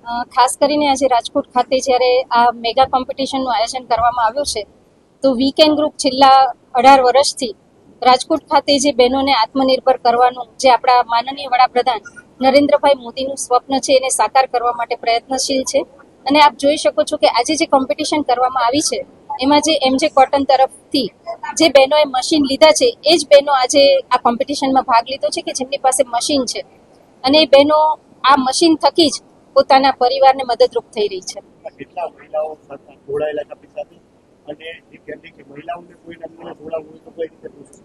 ખાસ કરીને આજે રાજકોટ ખાતે જ્યારે આ મેગા કોમ્પિટિશનનું આયોજન કરવામાં આવ્યું છે તો વીકેન્ડ ગ્રુપ છેલ્લા 18 વર્ષથી રાજકોટ ખાતે જે બહેનોને આત્મનિર્ભર કરવાનું જે આપણા માનનીય વડાપ્રધાન નરેન્દ્રભાઈ મોદીનું સ્વપ્ન છે એને સાકાર કરવા માટે પ્રયત્નશીલ છે. અને આપ જોઈ શકો છો કે આજે જે કોમ્પિટિશન કરવામાં આવી છે એમાં જે એમજે કોટન તરફથી જે બહેનોએ મશીન લીધા છે એ જ બહેનો આજે આ કોમ્પિટિશનમાં ભાગ લીધો છે કે જેમની પાસે મશીન છે અને એ બહેનો આ મશીન થકી જ પોતાના પરિવારને મદદરૂપ થઈ રહી છે. કેટલા મહિલાઓ સાથે જોડાયેલા છે આપણી સાથે અને જે કહેતી કે મહિલાઓને કોઈ નંબરને જોડાવવું હોય તો કઈ રીતે પૂછવું?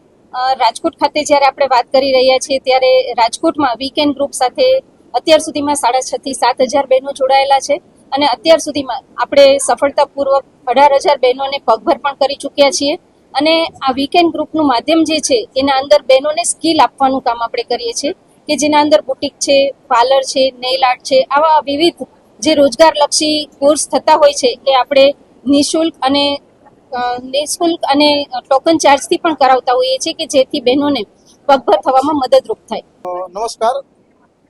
રાજકોટ ખાતે જ્યારે આપણે વાત કરી રહ્યા છીએ ત્યારે રાજકોટમાં વીકેન્ડ ગ્રુપ સાથે અત્યાર સુધીમાં 6,500 થી 7,000 બહેનો જોડાયેલા છે અને અત્યાર સુધીમાં આપણે સફળતાપૂર્વક 18,000 બહેનોને પગભર પણ કરી ચૂક્યા છીએ. અને આ વીકેન્ડ ગ્રુપનું માધ્યમ જે છે એના અંદર બહેનોને સ્કિલ આપવાનું કામ આપણે કરીએ છીએ કે જેના અંદર બુટીક છે, પાર્લર છે, નેઇલ આર્ટ છે, આવા વિવિધ જે રોજગારલક્ષી કોર્સ થતા હોય છે એ આપણે નિઃશુલ્ક અને ટોકન ચાર્જથી પણ કરાવતા હોઈએ છીએ કે જેથી બહેનોને પગભર થવામાં મદદરૂપ થાય. નમસ્કાર,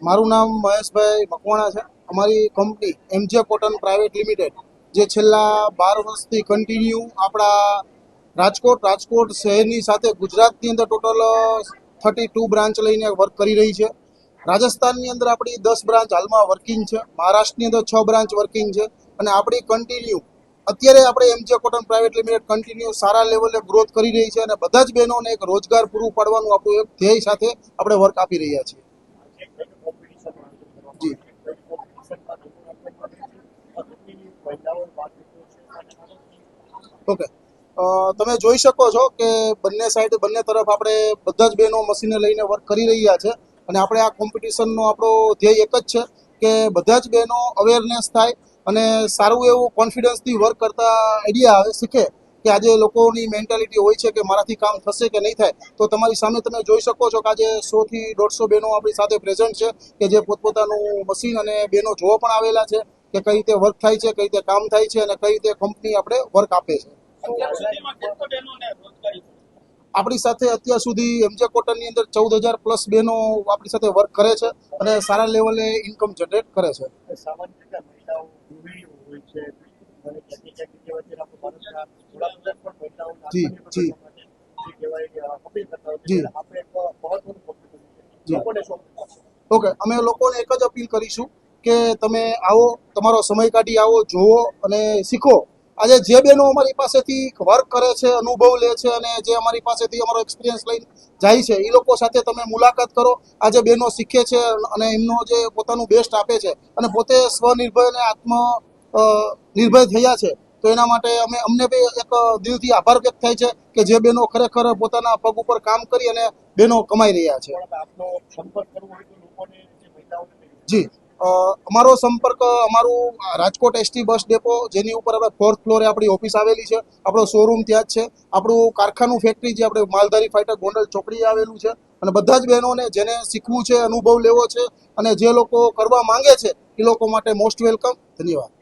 મારું નામ મહેશભાઈ મકવાણા છે. અમારી કંપની એમજે કોટન પ્રાઇવેટ લિમિટેડ જે છેલ્લા 12 વર્ષથી કન્ટિન્યુ આપણા રાજકોટ શહેરની સાથે ગુજરાતની અંદર ટોટલ 32 બ્રાન્ચ લઈને વર્ક કરી રહી છે. રાજસ્થાનની અંદર આપણી 10 બ્રાન્ચ હાલમાં વર્કિંગ છે. મહારાષ્ટ્રની અંદર 6 બ્રાન્ચ વર્કિંગ છે અને આપણી કન્ટિન્યુ અત્યારે આપણે એમજે કોટન પ્રાઇવેટ લિમિટેડ કન્ટિન્યુ સારા લેવલે ગ્રોથ કરી રહી છે અને બધા જ બહેનોને એક રોજગાર પૂરું પાડવાનું આપણું એક ધ્યેય સાથે આપણે વર્ક આપી રહ્યા છીએ. જી ઓકે, તમે જોઈ શકો છો કે બંને તરફ આપણે બધા જ બહેનો મશીને લઈને વર્ક કરી રહ્યા છે અને આપણે આ કોમ્પિટિશનનો આપણો ધ્યેય એક જ છે કે બધા જ બહેનો અવેરનેસ થાય અને સારું એવું કોન્ફિડન્સથી વર્ક કરતા આઈડિયા આવે, શીખે કે આજે લોકોની મેન્ટાલિટી હોય છે કે મારાથી કામ થશે કે નહીં થાય. તો તમારી સામે તમે જોઈ શકો છો કે આજે 100 થી 150 બહેનો આપણી સાથે પ્રેઝન્ટ છે કે જે પોતપોતાનું મશીન અને બહેનો જોવા પણ આવેલા છે કે કઈ રીતે વર્ક થાય છે, કઈ રીતે કામ થાય છે અને કઈ રીતે કંપની આપણે વર્ક આપે છે. આપણી સાથે અત્યાર સુધી એમજે કોટનની અંદર 14,000+ બહેનો આપણી સાથે વર્ક કરે છે અને સારા લેવલે ઇન્કમ જનરેટ કરે છે. સામાન્ય રીતે મહિલાઓ ગૃહિણીઓ હોય છે અને ક્યાંક વચ્ચેના ભારતના થોડા પણ મહિલાઓ જી જી જે કહેવાય અપીલ કરતા હોય જી આપણે એક મહત્વનું કોમ્પિટિશન લોકોને શું? ઓકે, અમે લોકોને એક જ અપીલ કરીશું કે તમે આવો, તમારો સમય કાઢી આવો, જોવો અને શીખો. આજે જે બહેનો અમારી પાસેથી વર્ક કરે છે, અનુભવ લે છે અને જે અમારી પાસેથી અમારો એક્સપિરિયન્સ લઈને જાય છે એ લોકો સાથે તમે મુલાકાત કરો. આજે બહેનો શીખે છે અને એમનો જે પોતાનું બેસ્ટ આપે છે અને પોતે સ્વનિર્ભર અને નિર્ભય થયા છે. તો એના માટે અમને બી એક દિલથી આભાર વ્યક્ત થાય છે કે જે બહેનો ખરેખર પોતાના પગ ઉપર કામ કરી અને બહેનો કમાઈ રહ્યા છે. આપનો સંપર્ક કરવો હોય તો લોકોને જે મહિલાઓને જી, અમારો સંપર્ક અમારું રાજકોટ એસટી બસ ડેપો જેની ઉપર આપણે 4th ફ્લોરે આપણી ઓફિસ આવેલી છે. આપણો શોરૂમ ત્યાં જ છે. આપણું કારખાનું ફેક્ટરી જે આપણે માલધારી ફાટક ગોંડલ ચોકડીએ આવેલું છે અને બધા જ બહેનોને જેને શીખવું છે, અનુભવ લેવો છે અને જે લોકો કરવા માંગે છે એ લોકો માટે મોસ્ટ વેલકમ. ધન્યવાદ.